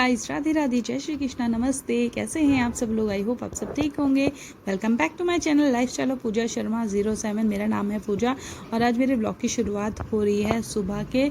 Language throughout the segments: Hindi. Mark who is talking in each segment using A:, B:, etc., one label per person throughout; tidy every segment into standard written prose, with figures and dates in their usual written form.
A: गाइस, राधे राधे, जय श्री कृष्णा, नमस्ते। कैसे हैं आप सब लोग? आई होप आप सब ठीक होंगे। Welcome back to my channel lifestyle of Pooja Sharma 07। मेरा नाम है पूजा और आज मेरे ब्लॉग की शुरुआत हो रही है सुबह के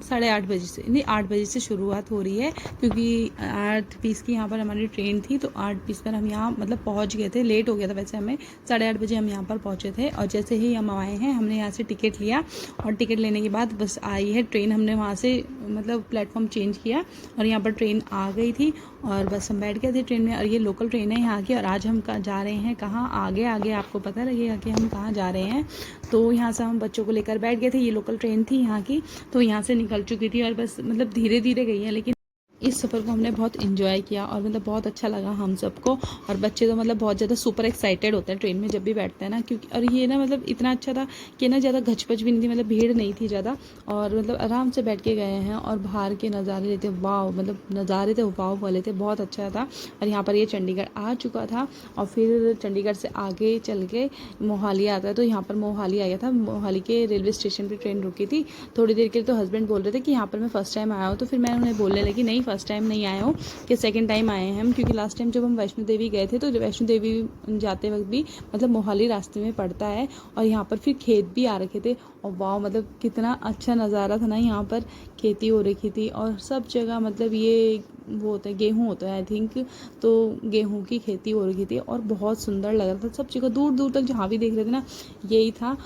A: 8:30 बजे से, नहीं 8 बजे से शुरुआत हो रही है, क्योंकि 8:20 की यहाँ पर हमारी ट्रेन थी। तो 8:20 पर हम यहाँ मतलब पहुँच गए थे। लेट हो गया था वैसे, हमें 8:30 बजे हम यहाँ पर पहुँचे थे। और जैसे ही हम आए हैं, हमने यहाँ से टिकट लिया और टिकट लेने के बाद बस आई है ट्रेन। हमने वहाँ से मतलब प्लेटफॉर्म चेंज किया और यहाँ पर ट्रेन आ गई थी और बस हम बैठ गए थे ट्रेन में। और ये लोकल ट्रेन है यहाँ की। और आज हम जा रहे हैं कहाँ, आगे आगे आपको पता लगेगा कि हम कहाँ जा रहे हैं। तो यहाँ से हम बच्चों को लेकर बैठ गए थे। ये लोकल ट्रेन थी यहाँ की, तो यहाँ से निकल चुकी थी और बस मतलब धीरे धीरे गई है, लेकिन इस सफ़र को हमने बहुत इन्जॉय किया और मतलब बहुत अच्छा लगा हम सबको। और बच्चे तो मतलब बहुत ज़्यादा सुपर एक्साइटेड होते हैं ट्रेन में जब भी बैठते हैं ना, क्योंकि और ये ना मतलब इतना अच्छा था कि ना ज़्यादा घचपच भी नहीं थी, मतलब भीड़ नहीं थी ज़्यादा, और मतलब आराम से बैठ के गए हैं। और बाहर के नज़ारे लेते, वाव, मतलब नज़ारे थे वाव वाले थे, बहुत अच्छा था। और यहाँ पर ये चंडीगढ़ आ चुका था और फिर चंडीगढ़ से आगे चल के मोहाली आता है। तो यहाँ पर मोहाली आ गया था। मोहाली के रेलवे स्टेशन पर ट्रेन रुकी थी थोड़ी देर के लिए। तो हस्बैंड बोल रहे थे कि यहाँ पर मैं फ़र्स्ट टाइम आया हूँ। तो फिर मैं उन्हें बोलने लगी नहीं, फर्स्ट टाइम नहीं आए हो, कि सेकंड टाइम आए हैं हम, क्योंकि लास्ट टाइम जब हम वैष्णो देवी गए थे तो वैष्णो देवी जाते वक्त भी मतलब मोहाली रास्ते में पड़ता है। और यहाँ पर फिर खेत भी आ रखे थे और वाह, मतलब कितना अच्छा नज़ारा था ना। यहाँ पर खेती हो रखी थी और सब जगह मतलब ये वो होता है, गेहूँ होता है आई थिंक, तो गेहूँ की खेती हो रखी थी और बहुत सुंदर लग रहा था। सब जगह दूर दूर तक जहाँ भी देख रहे थे ना, यही था।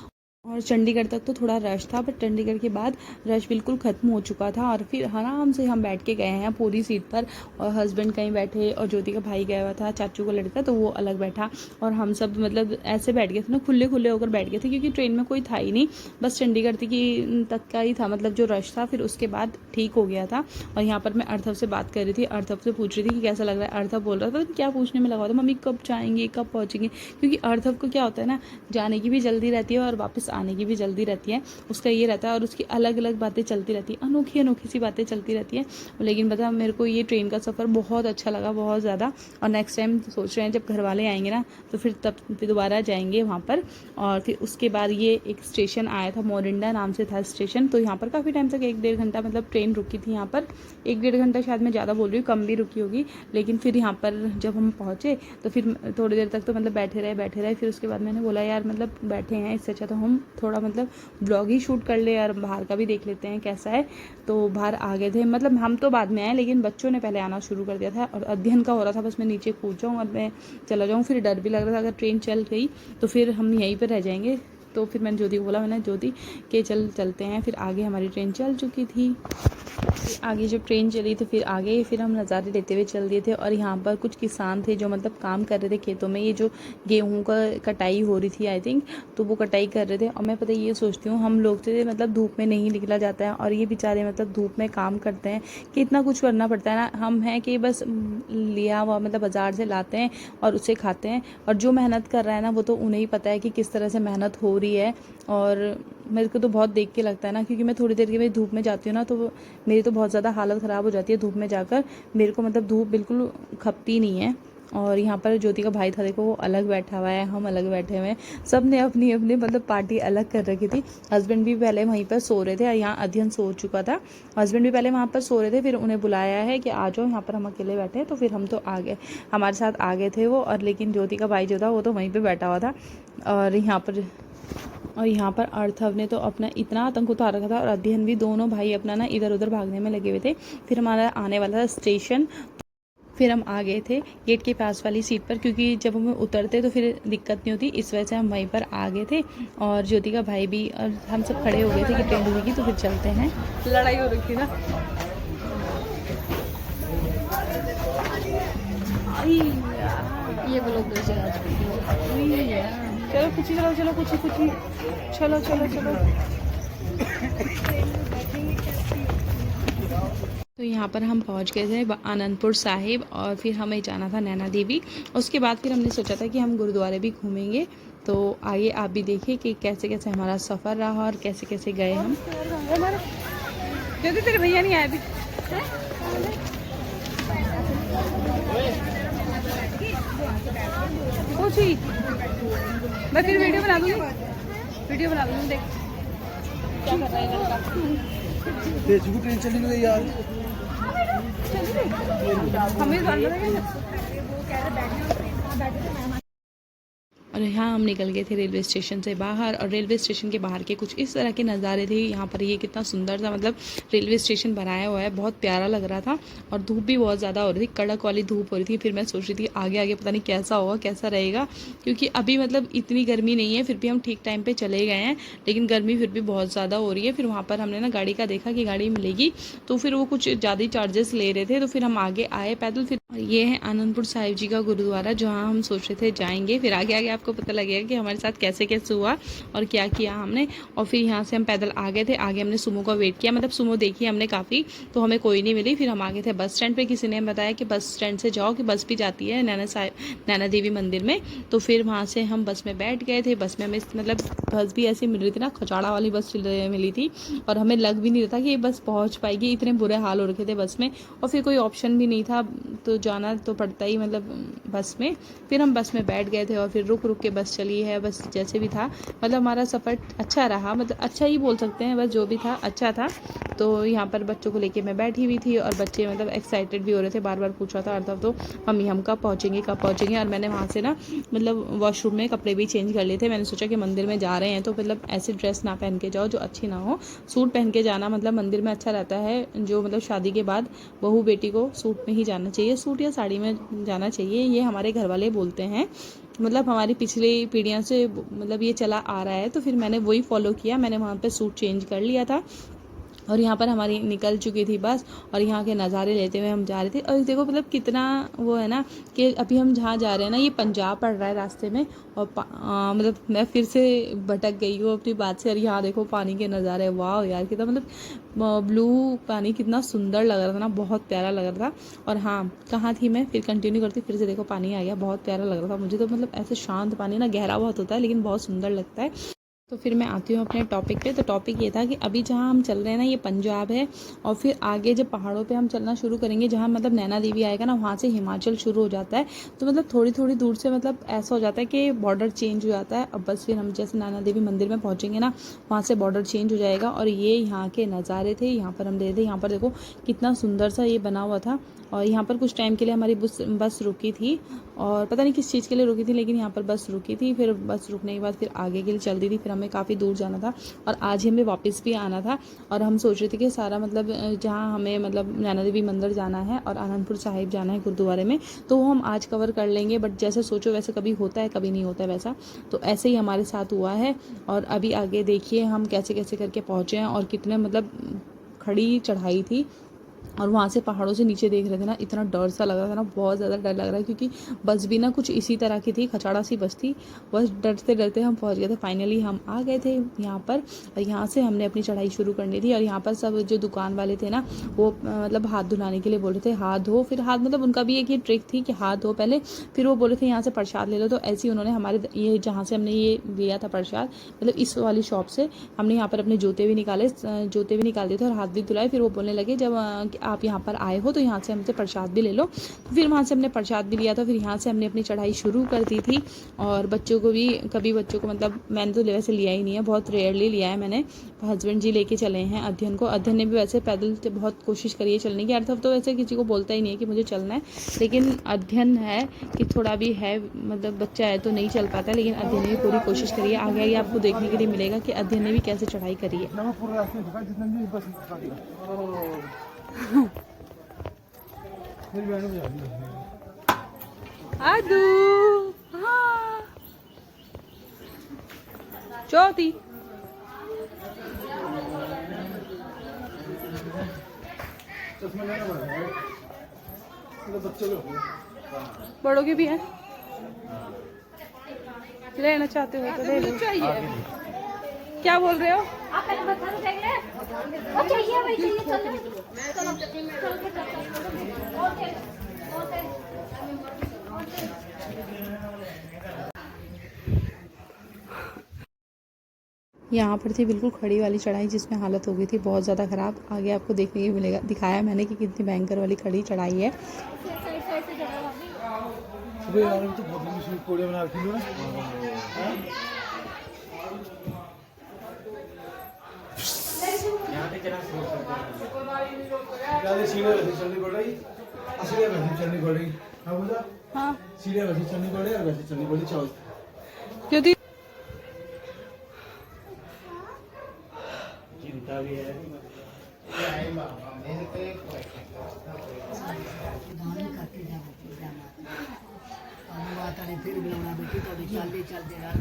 A: और चंडीगढ़ तक तो थोड़ा रश था, बट चंडीगढ़ के बाद रश बिल्कुल ख़त्म हो चुका था। और फिर आराम से हम बैठ के गए हैं पूरी सीट पर। और हस्बैंड कहीं बैठे और ज्योति का भाई गया हुआ था, चाचू का लड़का, तो वो अलग बैठा। और हम सब मतलब ऐसे बैठ गए थे ना, खुले खुले होकर बैठ गए थे, क्योंकि ट्रेन में कोई था ही नहीं, बस चंडीगढ़ तक का ही था मतलब जो रश था। फिर उसके बाद ठीक हो गया था। और यहाँ पर मैं अर्थव से बात कर रही थी, अर्थव से पूछ रही थी कि कैसा लग रहा है। अर्थव बोल रहा था क्या पूछने में लगा हुआ था, मम्मी कब जाएंगे, कब पहुँचेंगे, क्योंकि अर्थव को क्या होता है ना, जाने की भी जल्दी रहती है और वापस आने की भी जल्दी रहती है। उसका ये रहता है और उसकी अलग अलग बातें चलती रहती है, अनोखी अनोखी सी बातें चलती रहती है। लेकिन बता, मेरे को ये ट्रेन का सफ़र बहुत अच्छा लगा, बहुत ज़्यादा। और नेक्स्ट टाइम सोच रहे हैं जब घर वाले आएंगे ना, तो फिर तब फिर दोबारा जाएंगे वहाँ पर। और फिर उसके बाद ये एक स्टेशन आया था, मोरिंडा नाम से था स्टेशन। तो यहाँ पर काफ़ी टाइम तक 1-1.5 घंटा मतलब ट्रेन रुकी थी यहाँ पर। 1-1.5 घंटा शायद मैं ज़्यादा बोल रही हूँ, कम भी रुकी होगी। लेकिन फिर यहाँ पर जब हम पहुँचे तो फिर थोड़ी देर तक तो मतलब बैठे रहे। फिर उसके बाद मैंने बोला यार मतलब बैठे हैं, इससे अच्छा तो हम थोड़ा मतलब ब्लॉग ही शूट कर ले यार, बाहर का भी देख लेते हैं कैसा है। तो बाहर आ गए थे, मतलब हम तो बाद में आए, लेकिन बच्चों ने पहले आना शुरू कर दिया था। और अध्ययन का हो रहा था, बस मैं नीचे कूद जाऊँ और मैं चला जाऊँ। फिर डर भी लग रहा था, अगर ट्रेन चल गई तो फिर हम यहीं पर रह जाएंगे। तो फिर मैंने ज्योति को बोला, मैंने ज्योति के चलते हैं। फिर आगे हमारी ट्रेन चल चुकी थी। आगे जब ट्रेन चली तो फिर आगे फिर हम नज़ारे लेते हुए चल दिए थे। और यहाँ पर कुछ किसान थे जो मतलब काम कर रहे थे खेतों में, ये जो गेहूं का कटाई हो रही थी आई थिंक, तो वो कटाई कर रहे थे। और मैं पता ये सोचती हूँ, हम लोग थे मतलब धूप में नहीं निकला जाता है, और ये बेचारे मतलब धूप में काम करते हैं, कि इतना कुछ करना पड़ता है ना। हम हैं कि बस लिया हुआ मतलब बाज़ार से लाते हैं और उसे खाते हैं। और जो मेहनत कर रहा है ना, वो तो उन्हें ही पता है कि किस तरह से मेहनत हो रही है। और मेरे को तो बहुत देख के लगता है ना, क्योंकि मैं थोड़ी देर के लिए धूप में जाती हूँ ना, तो मेरी तो बहुत ज़्यादा हालत ख़राब हो जाती है धूप में जाकर। मेरे को मतलब धूप बिल्कुल खपती नहीं है। और यहाँ पर ज्योति का भाई था, देखो वो अलग बैठा हुआ है, हम अलग बैठे हुए हैं। सब ने अपनी अपनी मतलब पार्टी अलग कर रखी थी। हस्बैंड भी पहले वहीं पर सो रहे थे, यहाँ अध्ययन सो चुका था। हस्बैंड भी पहले वहाँ पर सो रहे थे, फिर उन्हें बुलाया है कि आ जाओ, यहाँ पर हम अकेले बैठे हैं। तो फिर हम तो आ गए, हमारे साथ आ गए थे वो। और लेकिन ज्योति का भाई जो था वो तो वहीं पर बैठा हुआ था। और यहाँ पर अर्थव ने तो अपना इतना आतंक उतार रखा था, और अध्ययन भी, दोनों भाई अपना ना इधर उधर भागने में लगे हुए थे। फिर हमारा आने वाला था स्टेशन, फिर हम आ गए थे गेट के पास वाली सीट पर, क्योंकि जब हम उतरते तो फिर दिक्कत नहीं होती, इस वजह से हम वहीं पर आ गए थे। और ज्योति का भाई भी और हम सब खड़े हो गए थे कि ट्रेन रुकेगी तो फिर चलते हैं। लड़ाई हो रही थी ना, ये लोग चलो कुछ चलो। तो यहाँ पर हम पहुँच गए थे आनंदपुर साहिब, और फिर हमें जाना था नैना देवी। उसके बाद फिर हमने सोचा था कि हम गुरुद्वारे भी घूमेंगे। तो आइए आप भी देखिए कि कैसे कैसे हमारा सफ़र रहा और कैसे कैसे गए हम। तेरे भैया नहीं आए अभी, कुछ ही मैं फिर वीडियो बना दूँगी, देख क्या कर रहा है लड़का।
B: ट्रेन चली गई यार।
A: और यहाँ हम निकल गए थे रेलवे स्टेशन से बाहर, और रेलवे स्टेशन के बाहर के कुछ इस तरह के नज़ारे थे। यहाँ पर ये कितना सुंदर सा मतलब रेलवे स्टेशन बनाया हुआ है, बहुत प्यारा लग रहा था। और धूप भी बहुत ज़्यादा हो रही थी, कड़क वाली धूप हो रही थी। फिर मैं सोच रही थी आगे आगे पता नहीं कैसा होगा, कैसा रहेगा, क्योंकि अभी मतलब इतनी गर्मी नहीं है, फिर भी हम ठीक टाइम पर चले गए हैं, लेकिन गर्मी फिर भी बहुत ज़्यादा हो रही है। फिर वहाँ पर हमने ना गाड़ी का देखा कि गाड़ी मिलेगी, तो फिर वो कुछ ज़्यादा ही चार्जेस ले रहे थे, तो फिर हम आगे आए पैदल। फिर ये है आनंदपुर साहिब जी का गुरुद्वारा, जहाँ हम सोच रहे थे जाएंगे। फिर आगे आगे आपको पता लगेगा कि हमारे साथ कैसे कैसे हुआ और क्या किया हमने। और फिर यहाँ से हम पैदल आ गए थे। आगे हमने सुमो का वेट किया, मतलब सुमो देखी हमने काफ़ी, तो हमें कोई नहीं मिली। फिर हम आगे थे बस स्टैंड पे, किसी ने बताया कि बस स्टैंड से जाओ कि बस भी जाती है नैना देवी मंदिर में। तो फिर वहाँ से हम बस में बैठ गए थे। बस में हमें मतलब बस भी ऐसी मिल रही थी ना, खचाड़ा वाली बस मिली थी, और हमें लग भी नहीं रहा था कि ये बस पहुँच पाएगी, इतने बुरे हाल हो रखे थे बस में। और फिर कोई ऑप्शन भी नहीं था, तो जाना तो पड़ता ही मतलब बस में। फिर हम बस में बैठ गए थे, और फिर रुक रुक के बस चली है। बस जैसे भी था मतलब हमारा सफ़र अच्छा रहा, मतलब अच्छा ही बोल सकते हैं, बस जो भी था अच्छा था। तो यहाँ पर बच्चों को लेके मैं बैठी हुई थी, और बच्चे मतलब एक्साइटेड भी हो रहे थे, बार बार पूछ रहा था अर्थ तो मम्मी हम कब पहुँचेंगे कब पहुँचेंगे। और मैंने वहाँ से ना मतलब वॉशरूम में कपड़े भी चेंज कर लिए थे। मैंने सोचा कि मंदिर में जा रहे हैं तो मतलब ऐसे ड्रेस ना पहन के जाओ जो अच्छी ना हो, सूट पहन के जाना मतलब मंदिर में अच्छा रहता है। जो मतलब शादी के बाद बहू बेटी को सूट में ही जाना चाहिए, सूट या साड़ी में जाना चाहिए, ये हमारे घर वाले बोलते हैं। मतलब हमारी पिछली पीढ़ियों से मतलब ये चला आ रहा है, तो फिर मैंने वही फॉलो किया। मैंने वहाँ पे सूट चेंज कर लिया था, और यहाँ पर हमारी निकल चुकी थी बस, और यहाँ के नज़ारे लेते हुए हम जा रहे थे। और देखो मतलब कितना वो है ना कि अभी हम जहाँ जा रहे हैं ना, ये पंजाब पड़ रहा है रास्ते में, और मतलब मैं फिर से भटक गई हूँ अपनी बात से। और यहाँ देखो पानी के नज़ारे, वाह यार कितना मतलब ब्लू पानी, कितना सुंदर लग रहा था ना, बहुत प्यारा लग रहा था। और हाँ, कहाँ थी मैं, फिर कंटिन्यू करती, फिर से देखो पानी आ गया, बहुत प्यारा लग रहा था मुझे तो। मतलब ऐसे शांत पानी ना, गहरा बहुत होता है लेकिन बहुत सुंदर लगता है। तो फिर मैं आती हूँ अपने टॉपिक पे। तो टॉपिक ये था कि अभी जहाँ हम चल रहे हैं ना, ये पंजाब है, और फिर आगे जब पहाड़ों पे हम चलना शुरू करेंगे, जहाँ मतलब नैना देवी आएगा ना, वहाँ से हिमाचल शुरू हो जाता है। तो मतलब थोड़ी थोड़ी दूर से मतलब ऐसा हो जाता है कि बॉर्डर चेंज हो जाता है। अब बस फिर हम जैसे नैना देवी मंदिर में पहुँचेंगे ना, वहाँ से बॉर्डर चेंज हो जाएगा। और ये यहाँ के नज़ारे थे, यहाँ पर हम रहे थे। यहाँ पर देखो कितना सुंदर सा ये बना हुआ था। और यहाँ पर कुछ टाइम के लिए हमारी बस रुकी थी, और पता नहीं किस चीज़ के लिए रुकी थी, लेकिन यहाँ पर बस रुकी थी। फिर बस रुकने के बाद फिर आगे के लिए चलती थी। फिर हमें काफ़ी दूर जाना था, और आज ही हमें वापस भी आना था। और हम सोच रहे थे कि सारा मतलब जहाँ हमें मतलब नैना देवी मंदिर जाना है और आनंदपुर साहिब जाना है गुरुद्वारे में, तो वो हम आज कवर कर लेंगे। बट जैसे सोचो वैसे कभी होता है, कभी नहीं होता है वैसा। तो ऐसे ही हमारे साथ हुआ है। और अभी आगे देखिए हम कैसे कैसे करके पहुँचे हैं, और कितने मतलब खड़ी चढ़ाई थी। और वहाँ से पहाड़ों से नीचे देख रहे थे ना, इतना डर सा लग रहा था ना, बहुत ज़्यादा डर लग रहा है, क्योंकि बस भी ना कुछ इसी तरह की थी, खचाड़ा सी बस थी। बस डरते डरते हम पहुँच गए थे। फाइनली हम आ गए थे यहाँ पर, और यहाँ से हमने अपनी चढ़ाई शुरू करनी थी। और यहाँ पर सब जो दुकान वाले थे ना, वो मतलब हाथ धुलाने के लिए बोल रहे थे, हाथ धो। फिर हाथ मतलब उनका भी एक ये ट्रिक थी कि हाथ धो पहले, फिर वो बोले थे यहाँ से प्रसाद ले लो। तो ऐसे ही उन्होंने हमारे ये जहाँ से हमने ये लिया था प्रसाद, मतलब इस वाली शॉप से हमने यहाँ पर अपने जूते भी निकाल दिए थे और हाथ भी धुलाए। फिर वो बोलने लगे जब आप यहाँ पर आए हो तो यहाँ से हमसे प्रसाद भी ले लो। तो फिर वहाँ से हमने प्रसाद भी लिया था। फिर यहाँ से हमने अपनी चढ़ाई शुरू कर दी थी। और बच्चों को भी, कभी बच्चों को मतलब मैंने तो वैसे लिया ही नहीं है, बहुत रेयरली लिया है मैंने। हस्बैंड जी लेके चले हैं अध्ययन को। अध्ययन ने भी वैसे पैदल बहुत कोशिश करी है चलने की। अर्थात तो वैसे किसी को बोलता ही नहीं है कि मुझे चलना है, लेकिन अध्ययन है कि थोड़ा भी है, मतलब बच्चा है तो नहीं चल पाता, लेकिन अध्ययन ने भी पूरी कोशिश करी है। आगे आगे आपको देखने के लिए मिलेगा कि अध्ययन ने भी कैसे चढ़ाई करी है। आदू हाँ चौथी बड़ों के भी हैं, लेना चाहते हो तो ले लो। क्या बोल रहे हो आप? पहले बता दो चाहिए भाई, चाहिए यहाँ पर थी बिल्कुल खड़ी वाली चढ़ाई, जिसमें हालत हो गई थी बहुत ज़्यादा ख़राब। आगे आपको देखने को मिलेगा, दिखाया मैंने कि कितनी भयंकर वाली खड़ी चढ़ाई है।
B: पहले सीढ़ियाँ वैसे चलनी पड़ रही, सीढ़ियाँ वैसे चलनी पड़ रही। हाँ बोला?
A: हाँ
B: सीढ़ियाँ वैसे चलनी पड़ रही और वैसे चलनी पड़ी चावल।
A: क्योंकि
B: चिंता भी है।
C: फिर बुलाना बेटी तो चलते चलते यार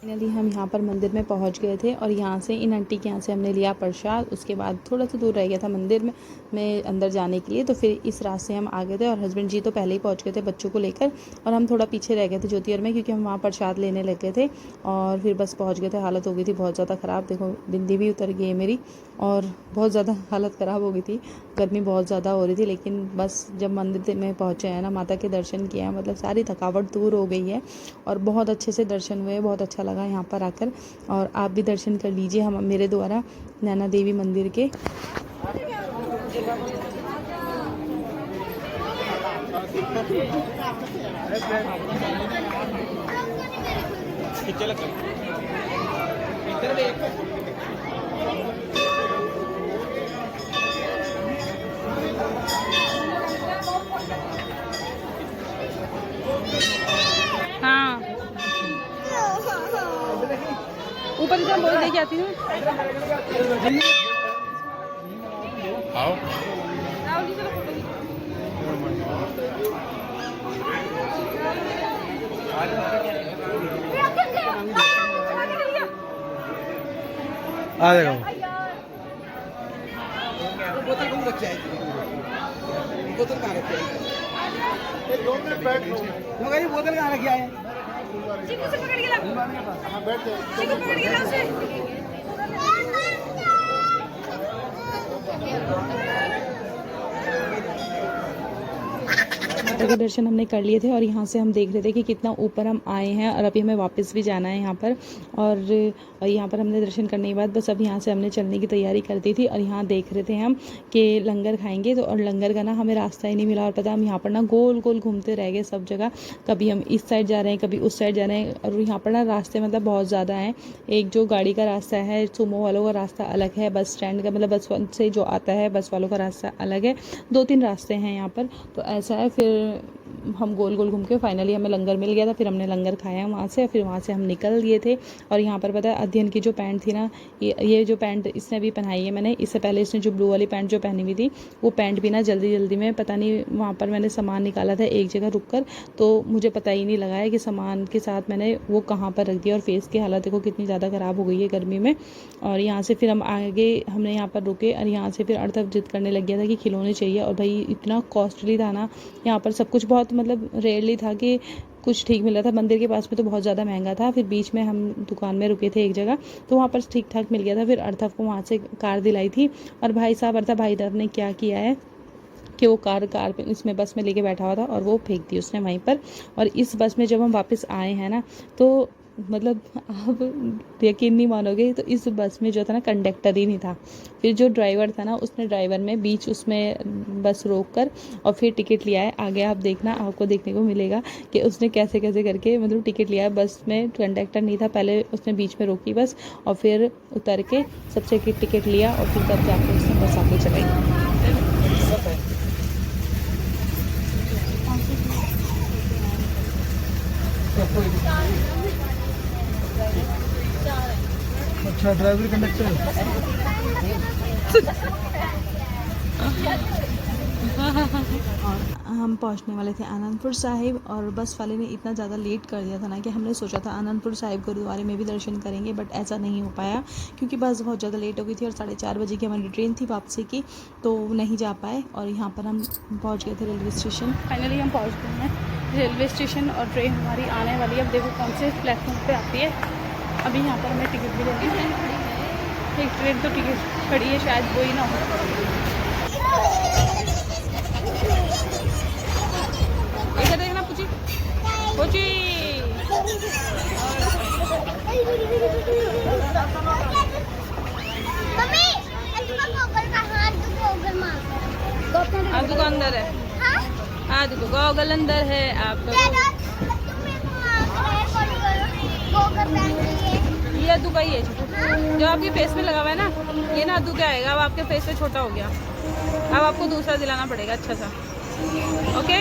A: फाइनली हम यहाँ पर मंदिर में पहुँच गए थे और यहाँ से इन आंटी के यहाँ से हमने लिया प्रसाद। उसके बाद थोड़ा सा दूर रह गया था मंदिर में अंदर जाने के लिए, तो फिर इस रास्ते हम आ गए थे और हस्बैंड जी तो पहले ही पहुँच गए थे बच्चों को लेकर, और हम थोड़ा पीछे रह गए थे ज्योतियर में क्योंकि हम वहाँ प्रसाद लेने लग गए थे और फिर बस पहुँच गए थे। हालत हो गई थी बहुत ज़्यादा ख़राब, देखो बिंदी भी उतर गई है मेरी और बहुत ज़्यादा हालत ख़राब हो गई थी, गर्मी बहुत ज़्यादा हो रही थी। लेकिन बस जब मंदिर में पहुँचे हैं ना, माता के दर्शन किए हैं, मतलब सारी थकावट दूर हो गई है और बहुत अच्छे से दर्शन हुए, बहुत अच्छा लगा यहाँ पर आकर। और आप भी दर्शन कर लीजिए हम मेरे द्वारा नैना देवी मंदिर के। हाँ ऊपर से बोल दे आती हूँ।
B: आओ। आ जाएगा वो। बोतल कौन रखी है? बोतल कहाँ रखी है? 2 मिनट बैठ लो। बोतल कहाँ रखी है? चिकू से पकड़ के ला। हाँ बैठ जाओ। चिकू पकड़ के ला उसे। माता के दर्शन हमने कर लिए थे और यहाँ से हम देख रहे थे कि कितना ऊपर हम आए हैं और अभी हमें वापस भी जाना है यहाँ पर। और यहाँ पर हमने दर्शन करने के बाद बस अब यहाँ से हमने चलने की तैयारी कर दी थी और यहाँ देख रहे थे हम कि लंगर खाएंगे, तो और लंगर का ना हमें रास्ता ही नहीं मिला और पता हम यहाँ पर ना गोल गोल घूमते रह गए सब जगह, कभी हम इस साइड जा रहे हैं कभी उस साइड जा रहे हैं। और यहाँ पर ना रास्ते मतलब बहुत ज़्यादा हैं, एक जो गाड़ी का रास्ता है, सुमो वालों का रास्ता अलग है, बस स्टैंड का मतलब बस से जो आता है बस वालों का रास्ता अलग है, 2-3 रास्ते हैं यहाँ पर। तो ऐसा है, फिर हम गोल गोल घूम के फाइनली हमें लंगर मिल गया था, फिर हमने लंगर खाया वहाँ से, फिर वहाँ से हम निकल दिए थे। और यहाँ पर पता है अध्ययन की जो पैंट थी ना, ये जो पैंट इसने अभी पहनाई है मैंने, इससे पहले इसने जो ब्लू वाली पैंट जो पहनी हुई थी वो पैंट भी ना जल्दी जल्दी में पता नहीं वहाँ पर मैंने सामान निकाला था एक जगह रुक कर, तो मुझे पता ही नहीं लगा है कि सामान के साथ मैंने वो कहाँ पर रख दिया। और फेस की हालत देखो कितनी ज़्यादा ख़राब हो गई है गर्मी में। और यहाँ से फिर हम आगे हमने यहाँ पर रुके और यहाँ से फिर अर्थव जिद करने लग गया था कि खिलौने चाहिए, और भाई इतना कॉस्टली था ना यहाँ पर सब कुछ, बहुत मतलब रेयरली था कि कुछ ठीक मिल रहा था। मंदिर के पास में तो बहुत ज़्यादा महंगा था, फिर बीच में हम दुकान में रुके थे एक जगह तो वहाँ पर ठीक ठाक मिल गया था। फिर अर्थव को वहाँ से कार दिलाई थी और भाई साहब अर्थव भाई साहब ने क्या किया है कि वो कार पे इसमें बस में लेके बैठा हुआ था और वो फेंक दी उसने वहीं पर। और इस बस में जब हम वापस आए हैं ना, तो मतलब आप यकीन नहीं मानोगे, तो इस बस में जो था ना कंडक्टर ही नहीं था। फिर जो ड्राइवर था ना उसने ड्राइवर में बीच उसमें बस रोक कर और फिर टिकट लिया है। आगे आप देखना, आपको देखने को मिलेगा कि उसने कैसे कैसे करके मतलब टिकट लिया है। बस में कंडक्टर नहीं था, पहले उसने बीच में रोकी बस और फिर उतर के सबसे टिकट लिया और फिर तब जाकर उसने बस आगे चलाई। अच्छा ड्राइवर कंडक्टर
A: हम पहुंचने वाले थे आनंदपुर साहिब और बस वाले ने इतना ज़्यादा लेट कर दिया था ना कि हमने सोचा था आनंदपुर साहिब गुरुद्वारे में भी दर्शन करेंगे, बट ऐसा नहीं हो पाया क्योंकि बस बहुत ज़्यादा लेट हो गई थी और 4:30 बजे की हमारी ट्रेन थी वापसी की, तो नहीं जा पाए। और यहाँ पर हम पहुँच गए थे रेलवे स्टेशन। फाइनली हम पहुँच गए हैं रेलवे स्टेशन और ट्रेन हमारी आने वाली है। अब देखो कौन से प्लेटफॉर्म पर आती है। अभी यहाँ पर हमें टिकट भी लेनी है, एक ट्रेन तो टिकट खड़ी है, शायद वो ही ना हो। इधर देखना पूछी पूछी आप देखो अंदर है। हाँ देखो गॉगल अंदर है आप। ये अद्दू का ही है छोटू, जो आपके फेस पे लगा हुआ है ना, ये ना अद्दू का आएगा। अब आपके फेस पे छोटा हो गया, अब आपको दूसरा दिलाना पड़ेगा अच्छा सा। ओके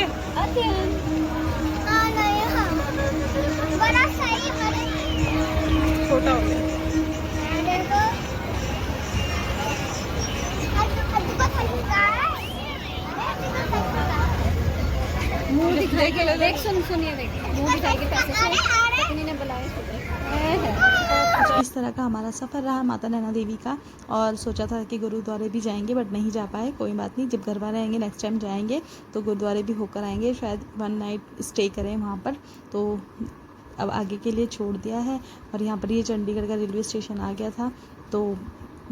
A: छोटा हो गया।
D: देख सुनिए मुंह दिखाएगी पैसे से, लेकिन इन्हें बुलाए
B: इस तरह का हमारा सफ़र रहा माता नैना देवी का। और सोचा था कि गुरुद्वारे भी जाएंगे बट नहीं जा पाए, कोई बात नहीं, जब घर वाले आएंगे नेक्स्ट टाइम जाएंगे तो गुरुद्वारे भी होकर आएंगे, शायद 1 नाइट स्टे करें वहाँ पर। तो अब आगे के लिए छोड़ दिया है। और यहाँ पर ये चंडीगढ़ का रेलवे स्टेशन आ गया था, तो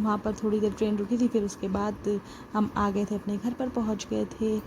B: वहाँ पर थोड़ी देर ट्रेन रुकी थी, फिर उसके बाद हम आ गए थे अपने घर पर, पहुँच गए थे।